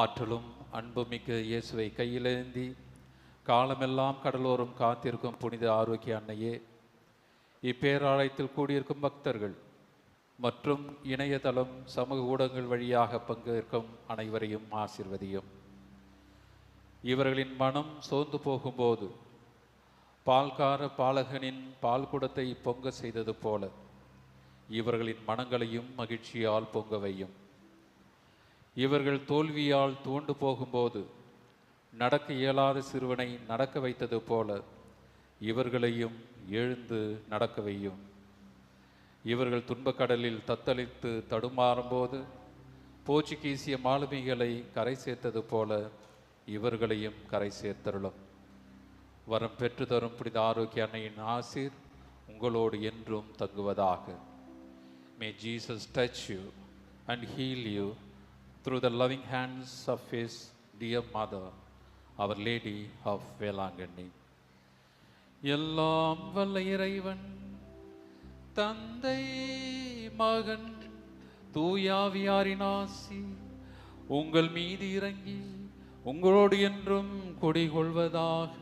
ஆற்றலும் அன்புமிக்க இயேசுவை கையிலேந்தி காலமெல்லாம் கடலோரம் காத்திருக்கும் புனித ஆரோக்கிய அன்னையே, இப்பேராலயத்தில் கூடியிருக்கும் பக்தர்கள் மற்றும் இணையதளம் சமூக ஊடகங்கள் வழியாக பங்கேற்கும் அனைவரையும் ஆசீர்வதியும். இவர்களின் மனம் சோர்ந்து போகும்போது பால்கார பாலகனின் பால் குடத்தை பொங்க செய்தது போல இவர்களின் மனங்களையும் மகிழ்ச்சியால் பொங்க வையும். இவர்கள் தோல்வியால் துவண்டு போகும்போது நடக்க இயலாத சிறுவனை நடக்க வைத்தது போல இவர்களையும் எழுந்து நடக்க வையும். இவர்கள் துன்பக்கடலில் தத்தளித்து தடுமாறும்போது போர்ச்சுகீசிய மாலுமிகளை கரை சேர்த்தது போல இவர்களையும் கரை சேர்த்தருளும். வரம் பெற்று தரும் புனித ஆரோக்கிய அன்னையின் ஆசீர் உங்களோடு என்றும் தங்குவதாக. May Jesus touch you and heal you through the loving hands of his dear mother, Our Lady of Velankanni. எல்லாம் வல்ல இறைவன் தந்தை மகன் தூயாவியாரின் ஆசி உங்கள் மீது இறங்கி உங்களோடு என்றும் குடிகொள்வதாக.